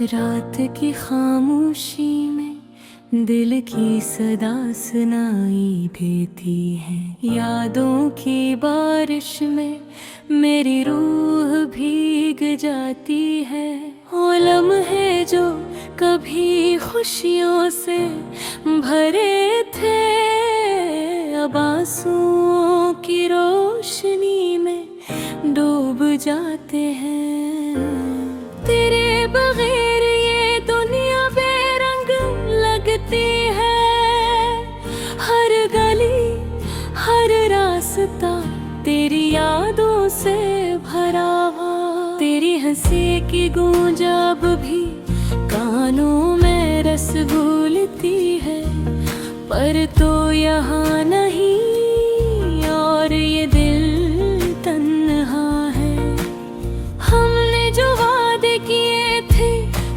रात की खामोशी में दिल की सदा सुनाई देती है। यादों की बारिश में मेरी रूह भीग जाती है। वो लम्हे जो कभी खुशियों से भरे थे, अब आंसुओं की रोशनी में डूब जाते हैं। तेरे बगैर ये दुनिया बेरंग लगती है। हर गली हर रास्ता तेरी यादों से भरा हुआ। तेरी हंसी की गूंज अब भी कानों में रस घोलती है। पर तो यहाँ नहीं और ये दिल तन्हा है। हमने जो वादे किए थे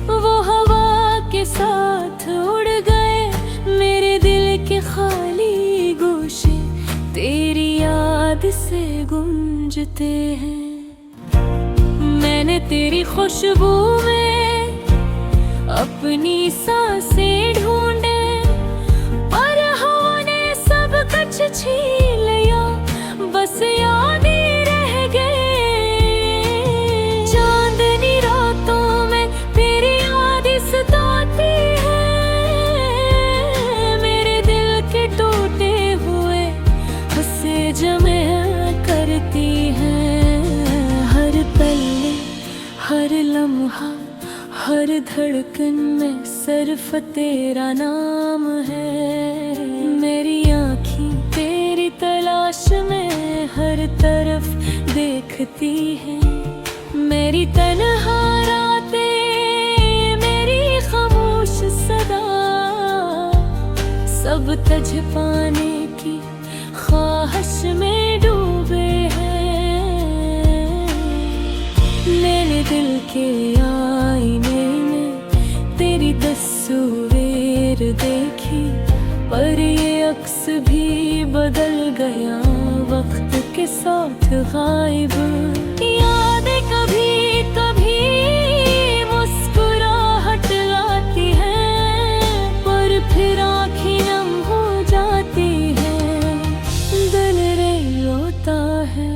वो हवा के साथ उड़ गए। मेरे दिल के खाली गोशे तेरी याद से गूंजते हैं। मैंने तेरी खुशबू में अपनी सांसें ढूंढे, पर हवा ने सब कुछ छीन लिया। बस याद ही रह गए। चांदनी रातों में तेरी याद सताती है। मेरे दिल के टूटे हुए हंसे जमे करती है। हर पल हर लम्हा हर धड़कन में सिर्फ तेरा नाम है। मेरी आँखें तेरी तलाश में हर तरफ देखती है। मेरी तन्हा रातें मेरी खामोश सदा सब तुझ पाने की ख्वाहिश में डूबे हैं। मेरे दिल के आईने में तेरी तस्वीर देखी, पर ये अक्स भी बदल गया वक्त के साथ गायब। यादें कभी कभी मुस्कुराहट लाती हैं, पर फिर आँखें नम हो जाती हैं। दिल रे रोता है।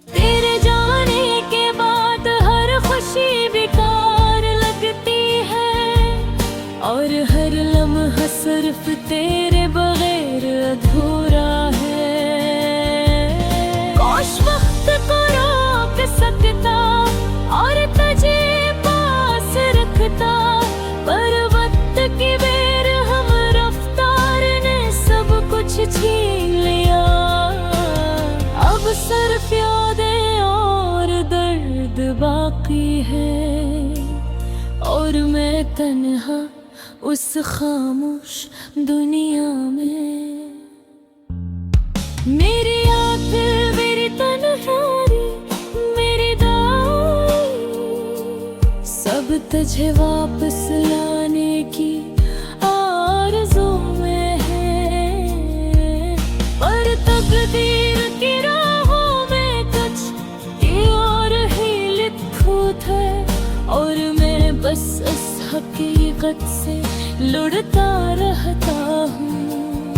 तेरे जाने के बाद हर खुशी बेकार लगती है, और हर लम्हा सिर्फ तेरे बगैर अधूरा है। काश वक्त को रोक सकता और तुझे पास रखता, पर वक्त की बेर हम रफ्तार ने सब कुछ छीन लिया। अब सिर्फ यादें और दर्द बाकी है, और मैं तन्हा उस खामोश दुनिया में। मेरी आँख मेरी तन्हाई मेरी दाई सब तुझे वापस लाने की आरज़ू में है। पर तकदीर की राहों में कुछ और ही लिखूं थे, और मैं बस इस हकीकत से लुढ़ता रहता हूँ।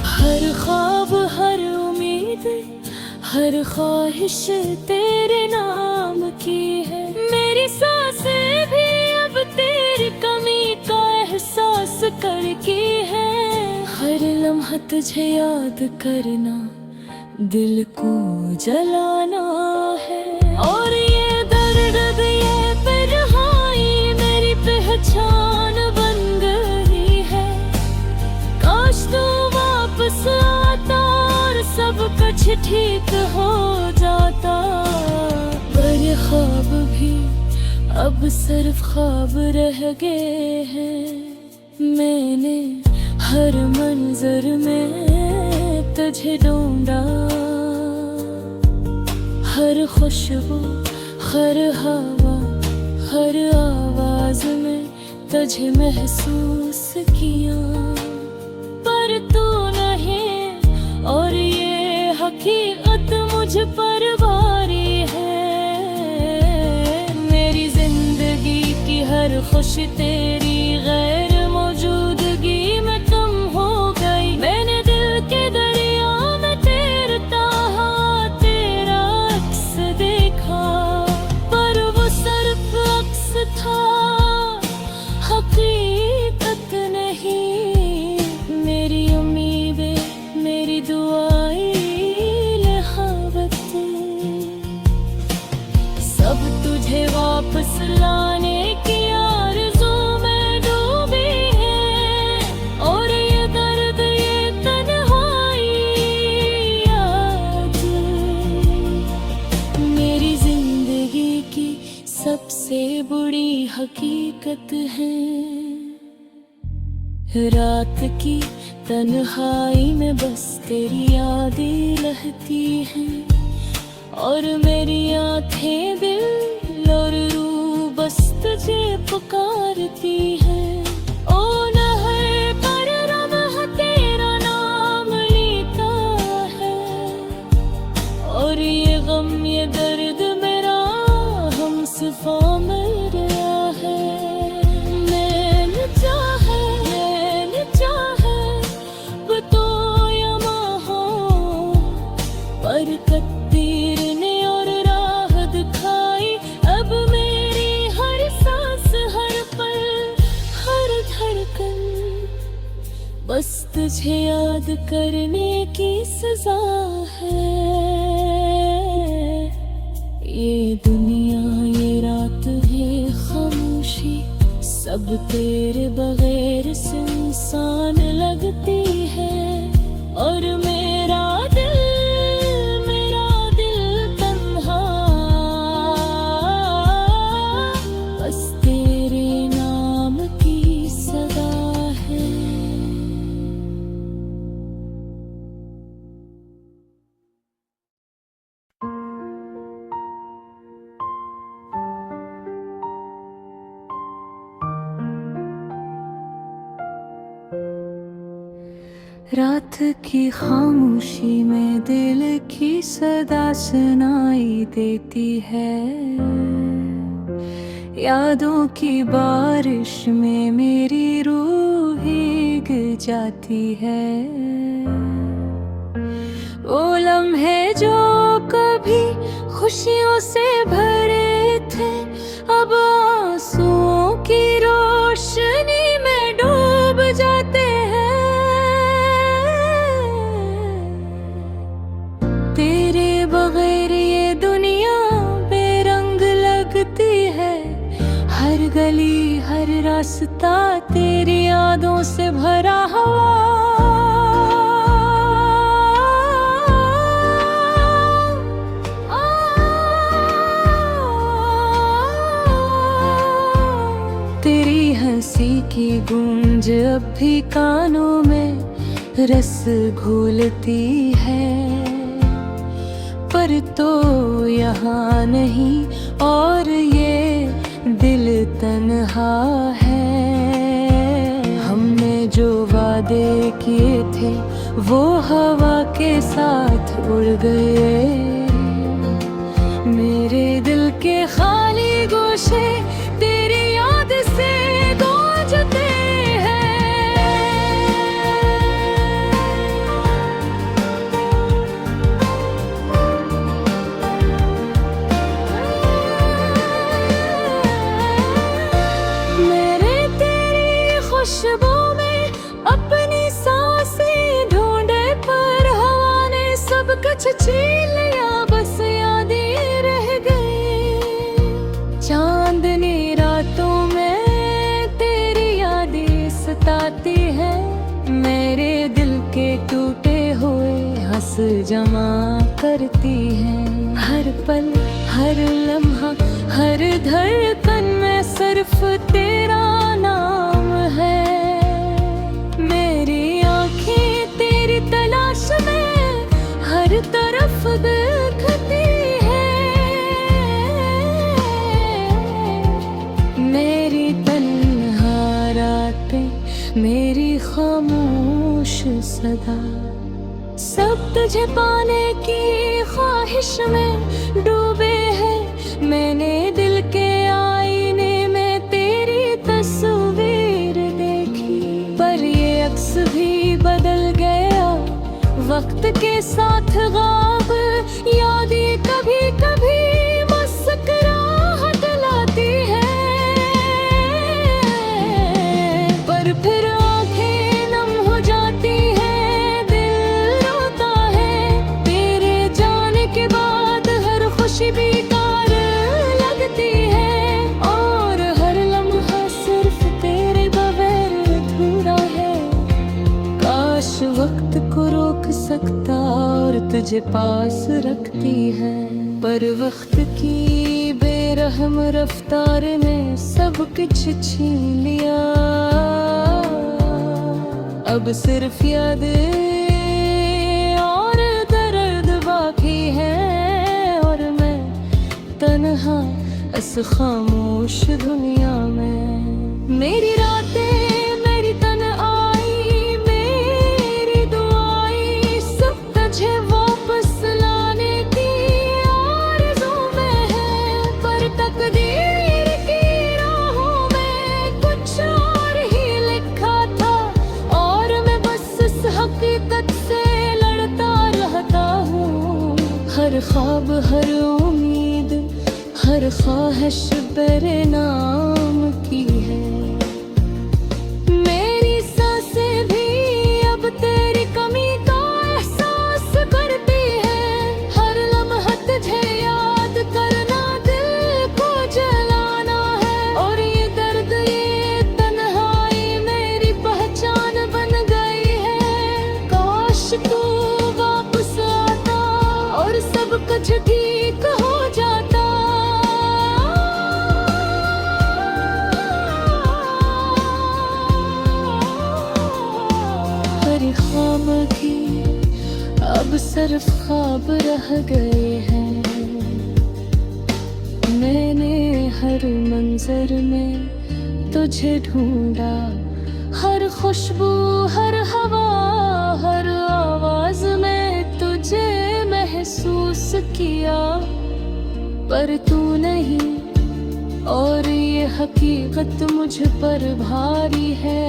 हर ख्वाब हर उम्मीद हर ख्वाहिश तेरे नाम की है। मेरी सांसें भी अब तेरी कमी का एहसास करके है। हर लम्हा तुझे याद करना दिल को जलाना है। और ये दर्द ये तन्हाई मेरी पहचान बन गई है। काश तू वापस आता और सब कुछ ठीक हो जाता, पर ख्वाब भी अब सिर्फ ख्वाब रह गए हैं। मैंने हर मंजर में तुझे ढूंढा, हर खुशबू हर हवा हर आवाज में तुझे महसूस किया, पर तू नहीं और ये हकीकत मुझ पर भारी है। मेरी जिंदगी हर खुशी तेरी गैर मौजूदगी में कम हो गई। मैंने दिल के दरिया में तैरता हुआ तेरा अक्स देखा, पर वो सिर्फ अक्स था, हकीकत नहीं। मेरी उम्मीदें, मेरी दुआएं, सब तुझे वापस लाने की आरज़ू में डूबी है। और ये दर्द, ये तन्हाई आज मेरी जिंदगी की सबसे बुरी हकीकत है। रात की तन्हाई में बस तेरी यादें रहती हैं, और मेरी आँखें दिल और रूह बस तुझे पुकारती हैं। ओ नहर पर रवाह तेरा नाम लेता है, और ये गम, ये दर्द मेरा हमसफ़ा मिल गया है। मैंने चाहे वो तो यमा हो, पर तकदीर ने और राह दिखाई। अब मेरी हर सांस, हर पल, हर धड़कन बस तुझे याद करने की सजा है। ये दुनिया, ये रात है खामोशी, सब तेरे बगैर सुनसान लगती है। और मेरा दिल तन्हा बस तेरे नाम की सदा है। रात की खामोशी में दिल की सदा सुनाई देती है। यादों की बारिश में मेरी रूह भीग जाती है। वो लम्हे जो कभी खुशियों से भरे थे, अब आंसुओं की रोशनी में डूब जाते हैं। तेरे बगैर ये दुनिया बेरंग लगती है। हर गली, हर रास्ता तेरी यादों से भरा हुआ। तेरी हंसी की गूंज अब भी कानों में रस घोलती है, पर तो यहाँ नहीं और ये दिल तन्हा है। हमने जो वादे किए थे वो हवा के साथ उड़ गए। मेरे दिल के खाली गोशे तेरी याद से गूंजते खुशबू में अपनी सांसें ढूंढे, पर हवा ने सब कुछ छीन लिया, बस यादें रह गई। चांदनी रातों में तेरी यादें सताती हैं। मेरे दिल के टूटे हुए हंस जमा करती हैं। हर पल, हर लम्हा, हर धड़कन में सिर्फ तेरा नाम है। मेरी आँखें तेरी तलाश में हर तरफ देखती है। मेरी तन्हा रातें, मेरी खामोश सदा, सब तुझे पाने की ख्वाहिश में डूबे हैं। मैंने दिल के आईने में तेरी वक्त के साथ गाब यादें कभी कभी मुस्कुराहट लाती है, पर फिर आंखें नम हो जाती है, दिल रोता है। तेरे जाने के बाद हर खुशी बेकार लगती है, और हर लम्हा सिर्फ तेरे बगैर अधूरा है। काश वक्त को रोक सकता और तुझे पास रखती है, पर वक्त की बेरहम रफ्तार ने सब कुछ छीन लिया। अब सिर्फ याद और दर्द बाकी है, और मैं तन्हा इस खामोश दुनिया में। मेरी रातें मेरी तन्हाई मेरी दुआएं सब तुझे वापस लाने की आरज़ू में है, पर तकदीर की राहों में कुछ और ही लिखा था, और मैं बस इस हकीकत से लड़ता रहता हूँ। हर ख्वाब हर उम्मीद हर ख्वाहिश तेरे नाम की है। मेरी सांसें भी अब तेरी कमी का एहसास करती है, हर लम्हा तुझे याद करना दिल को जलाना है, और ये दर्द ये तन्हाई मेरी पहचान बन गई है। काश तू वापस आता और सब कुछ ठीक हो जाता। हर ख्वाब की अब सिर्फ ख्वाब रह गए हैं। मैंने हर मंजर में तुझे ढूंढा, हर खुशबू हर हवा हर आवाज में तुझे महसूस किया, पर तू नहीं, और ये हकीकत मुझ पर भारी है।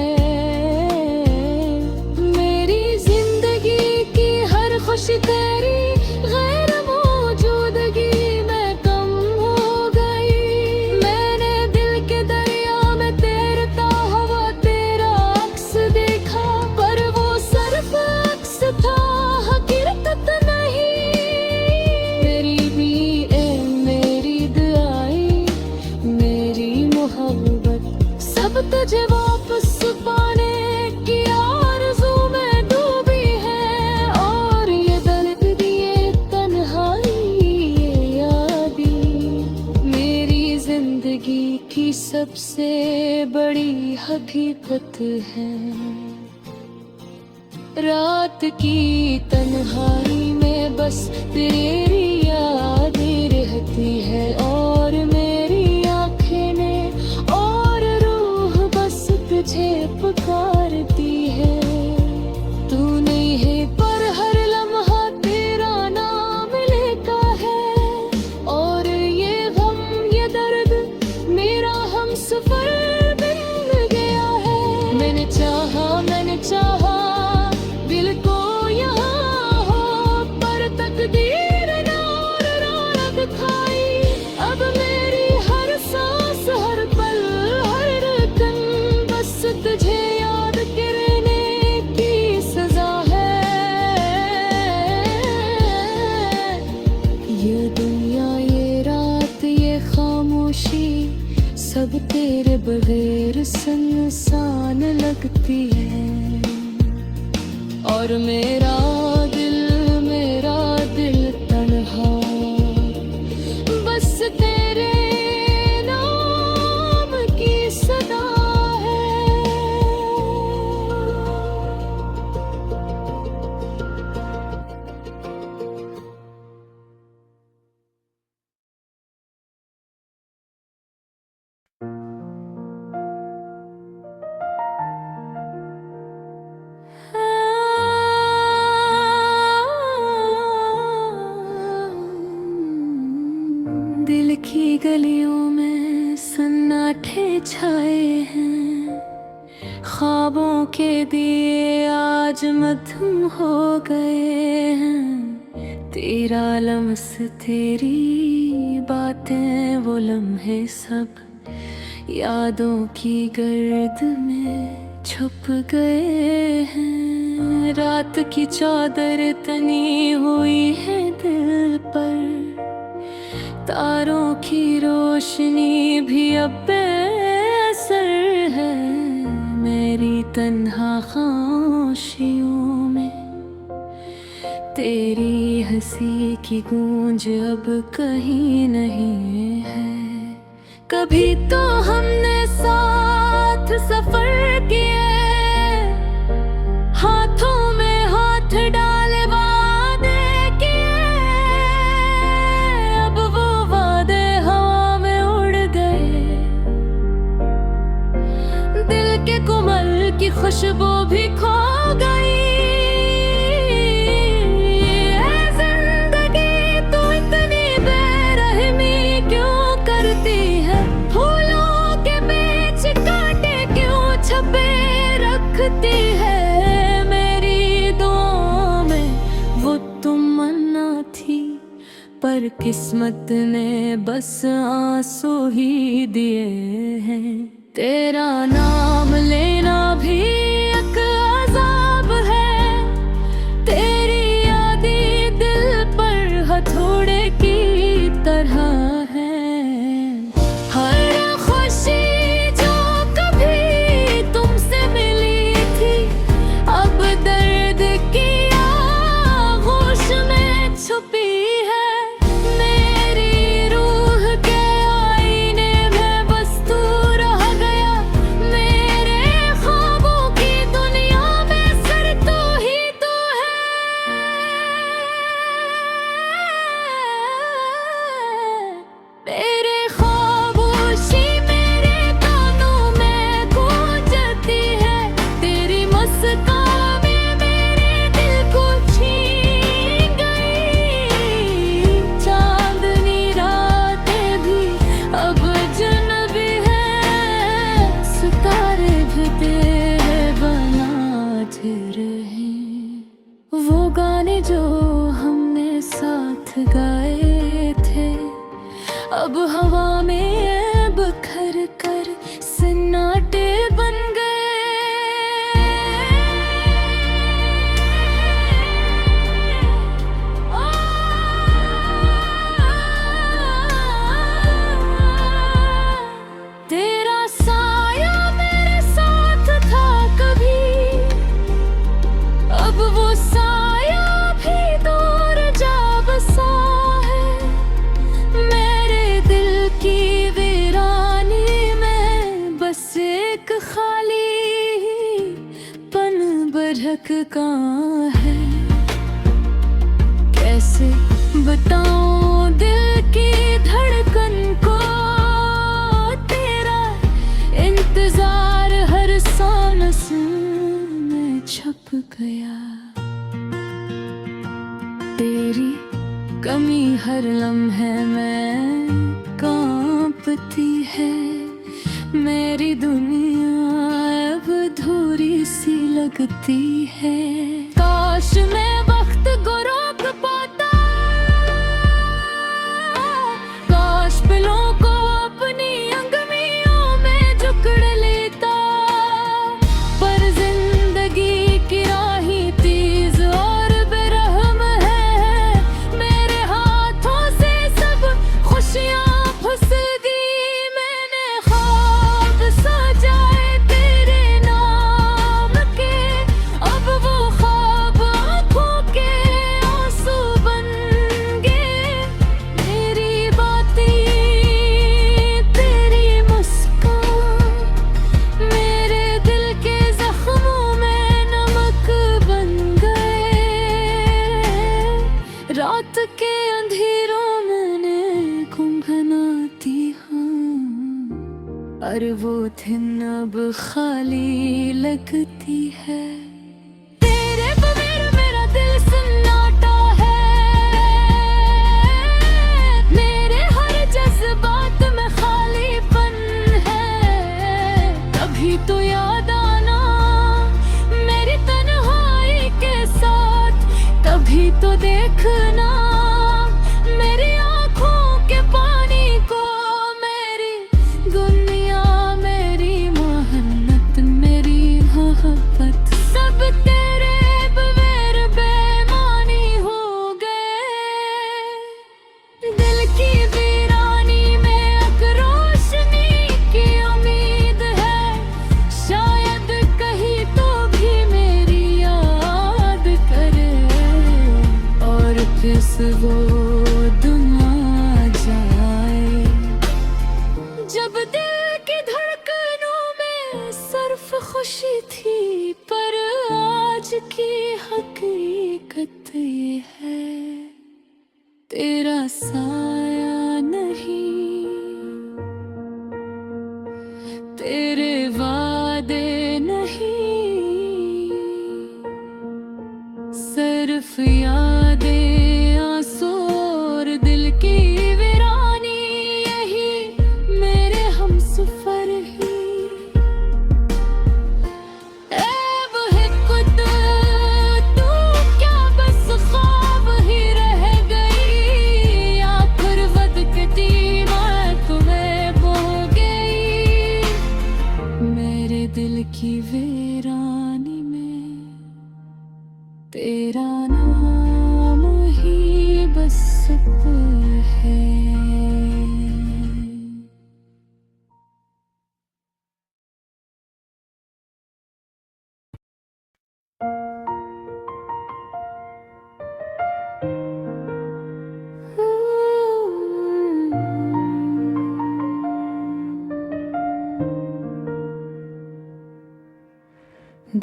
मेरी जिंदगी की हर खुशी तेरी गैर मौजूदगी में कम हो गई। मैंने दिल के दरिया में तैरता हुआ तेरा अक्स देखा, पर वो सिर्फ अक्स था हकीकत नहीं। मेरी भी मेरी दुआएं मेरी मोहब्बत सब तुझे वापस पाने की आरज़ू में डूबी है, और ये दर्द ये तन्हाई ये यादें मेरी जिंदगी की सबसे बड़ी हकीकत है। रात की तन्हाई में बस तेरी यादें रहती है, और मेरी आँखें ने और रूह बस तुझे पुकारती है। तू नहीं है पर हर लम्हा तेरा नाम लेता है, और ये गम ये दर्द मेरा हम सफर बन गया है। मैंने चाहा दिल को यहाँ हो, पर तकदीर ने और राह दिखाई। अब मेरी हर सांस हर पल हर धड़कन बस तुझे याद करने की सजा है। ये दुनिया ये रात ये खामोशी सब तेरे बगैर सुनसान लगती है, और मेरा दिल तन्हा बस तेरे नाम की सदा है। दिल की गलियों में सन्नाटे छाए हैं, ख्वाबों के दिए आज मध्यम हो गए हैं। तेरा लम्स तेरी बातें वो लम्हे सब यादों की गर्द में छुप गए हैं। रात की चादर तनी हुई है दिल पर, तारों की रोशनी भी अब बेअसर है। मेरी तन्हा खामोशियों में तेरी हंसी की गूंज अब कहीं नहीं है। कभी तो हमने साथ सफर किए, हाथों में हाथ डाले वादे किए। अब वो वादे हवा में उड़ गए, दिल के कोमल की खुशबू भी खो गई। रखती है मेरी दुआओं में वो तमन्ना थी, पर किस्मत ने बस आंसू ही दिए हैं। तेरा नाम लेना भी एक अज़ाब है, तेरी यादें दिल पर हथौड़े की तरह है। वो गाने जो हमने साथ गाए थे अब हवा में बिखर कर सन्नाटे बन गए। तेरा साया मेरे साथ था कभी, अब वो साया भी दूर जा बसा है। मेरे दिल की वीरानी में बस एक खाली पन बरहक का है। कैसे बताऊं दिल की धड़कन को, तेरा इंतजार हर सांस में छप गया। तेरी कमी हर लम्हे में कांपती है। मेरी दुनिया अब अधूरी सी लगती है। काश मैं वक्त को रोक पाता, काश पलों को अपनी अंगुलियों में जकड़ लेता। पर जिंदगी की राही तेज और बेरहम है, मेरे हाथों से सब खुशियां फंस गई। मैंने ख्वाब सजाए तेरे नाम के, अब वो ख्वाब आंखों के आंसू बन गए। मेरी बातें तेरी मुस्कान मेरे दिल के जख्मों में नमक बन गए। रात के अंधेरों मैंने गुनगुनाती हूँ, और वो दिन अब खाली लगती है। तेरे बगैर मेरा दिल सन्नाटा है, मेरे हर जज्बात में खालीपन है। तभी तो याद आना भी तो देखना मेरी आँखों के पानी को, मेरी दुनिया, मेरी मोहब्बत, मेरी मोहब्बत, सब तेरे बगैर बेमानी हो गए। दिल की वीरानी में एक रोशनी की उम्मीद है, शायद कहीं तो भी मेरी याद करे और फिर वो दुआ जाए। जब दिल की धड़कनों में सिर्फ खुशी थी, पर आज की हकीकत ये है तेरा साया नहीं, तेरे वादे नहीं, सिर्फ यादें, आंसू और दिल की वीरानी, यही मेरे हमसफर ही। ऐब है खुद तू क्या बस ख्वाब ही रह गई, या फिर बदकिस्मती मैं तुम्हें खो गई। मेरे दिल की वीरानी में तेरा नाम ही बस है।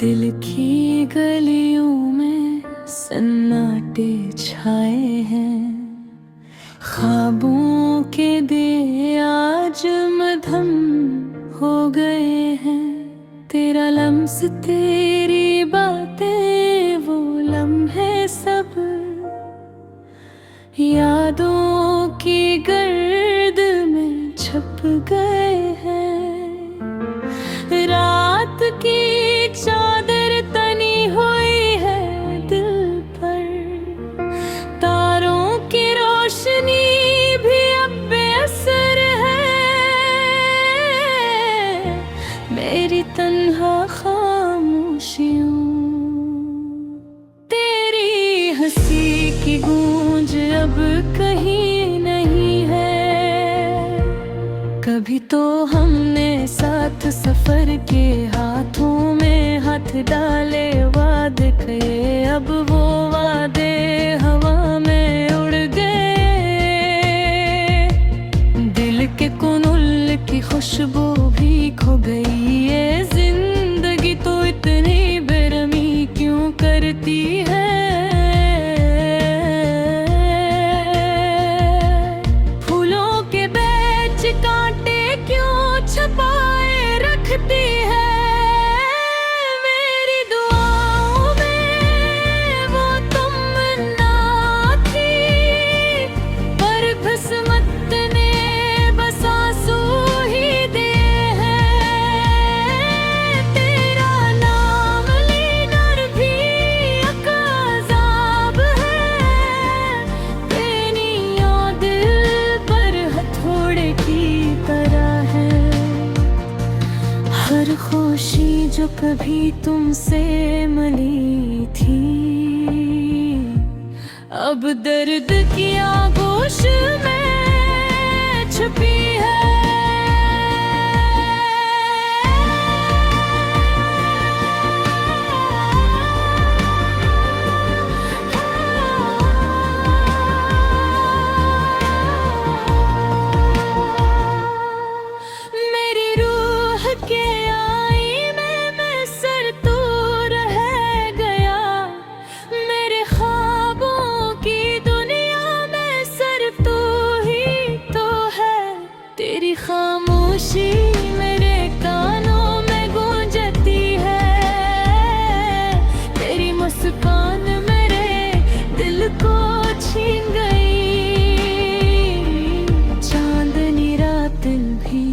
दिल की गलियों में सन्नाटे छाए हैं, ख्वाबों के दिए आज मधम हो गए हैं। तेरा लम्स, तेरी बातें, वो लम्हे सब यादों की गर्द में छप गए हैं। रात की चादर तनी हुई है दिल पर, तारों की रोशनी भी अब बेअसर है। मेरी तन्हा खामोशियों, तेरी हंसी की गूंज अब कहीं नहीं है। कभी तो हमने साथ सफर के हाथों में हाथ डाले, वादे किए, अब वो वादे हवा में उड़ गए। दिल के कुनुल की खुशबू भी खो गई। ये जिंदगी तो इतनी बेरहमी क्यों करती है। फूलों के बीच कांटे क्यों छुपाए रखती है। मेरी दुआओं में वो तुम ना थी, पर किस्मत ने बस आंसू ही दिए हैं। तेरा नाम लेना भी एक अज़ाब है, तेरी याद दिल पर हथौड़े की तरह है। हर खुशी जो कभी तुमसे मिली थी, अब दर्द की आगोश में छुपी है। मेरी रूह के आईने में सर तू रह गया, मेरे ख्वाबों की दुनिया में सिर्फ तू ही तो है। तेरी खामोशी मेरे कानों में गूंजती है, तेरी मुस्कान मेरे दिल को छीन गई। चांदनी रात भी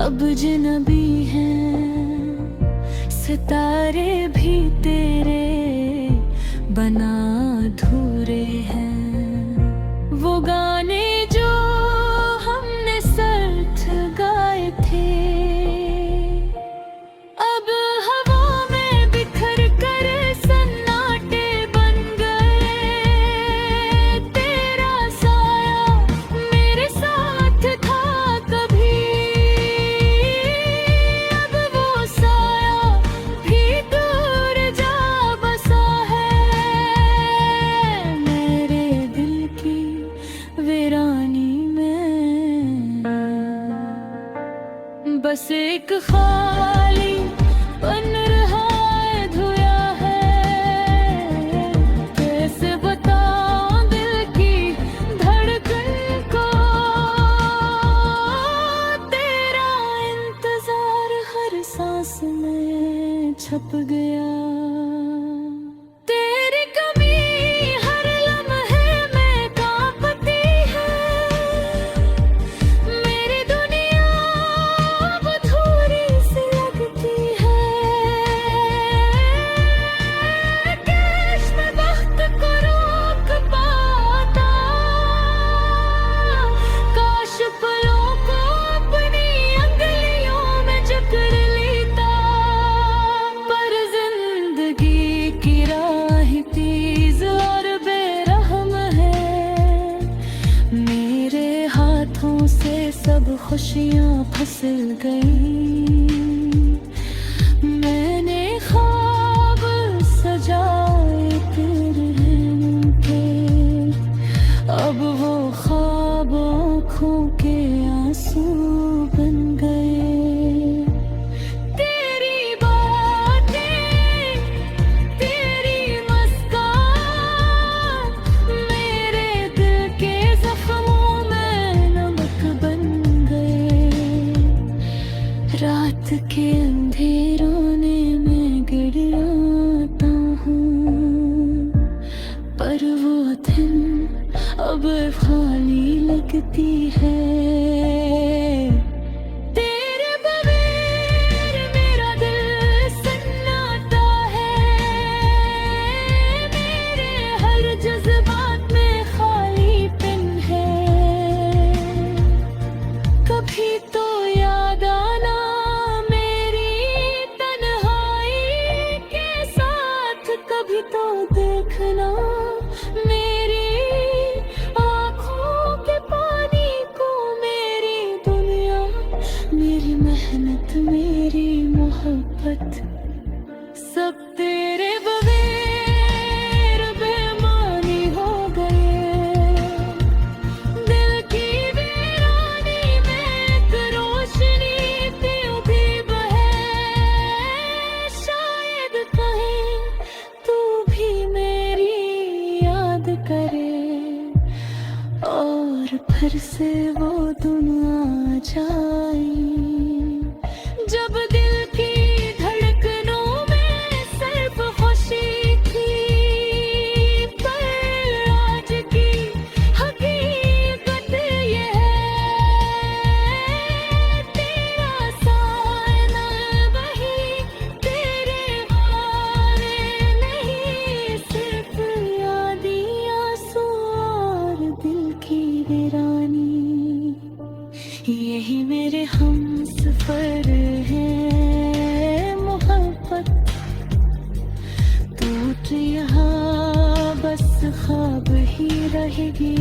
अब अजनबी हैं, सितारे भी तेरे बना अधूरे हैं वो गाने जो हमने साथ गाए थे। अब हवा में बिखर कर सन्नाटे बन गए। तेरा साया मेरे साथ था कभी, अब वो साया भी दूर जा बसा है मेरे दिल की वीरानी में। बस एक खाली बन रहा है धोया है। कैसे बताऊं दिल की धड़कन को, तेरा इंतजार हर सांस में छप गया। तेरी कमी हर लम्हे में कांपती है। मेरी दुनिया अब अधूरी सी लगती है। काश मैं वक्त को रोक पाता, काश पलों को अपनी अंगलियों में जकड़ लेता। पर जिंदगी की राह तेज और बेरहम है। मेरे हाथों से सब खुशियां फिसल गई। मैंने ख्वाब सजाए तेरे रहने के, अब वो ख्वाब आँखों के आंसू बन गए। तेरी बातें, तेरी मुस्कान मेरे दिल के जख्मों में नमक बन गए। रात के अंधेरों ने मैं गिड़गिड़ाता हूँ, पर वो दिन अब खाली लगती है। तेरे बगैर मेरा दिल सन्नाटा है। मेरे हर जज्बात में खालीपन है। कभी तो याद आना मेरी तन्हाई के साथ, कभी तो देखना मेरी आँखों के पानी को। मेरी दुनिया, मेरी मेहनत, मेरी मोहब्बत, सब तेरे बगैर बेमानी हो गए। दिल की वीरानी में एक रोशनी त्यों भी बहे। शायद कहीं तू भी मेरी याद करे और फिर से वो दुनिया आ जाए जब दिल की धड़कनों में सिर्फ खुशी थी। पर आज की हकीकत ये है, तेरा साया वही, तेरे वारे नहीं, सिर्फ यादी आंसू और दिल की वीरानी। यही मेरे हमसफर है मोहब्बत, टूट यहाँ बस ख्वाब ही रहेगी,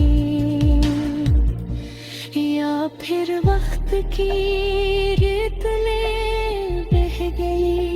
या फिर वक्त की रेत में बह गई।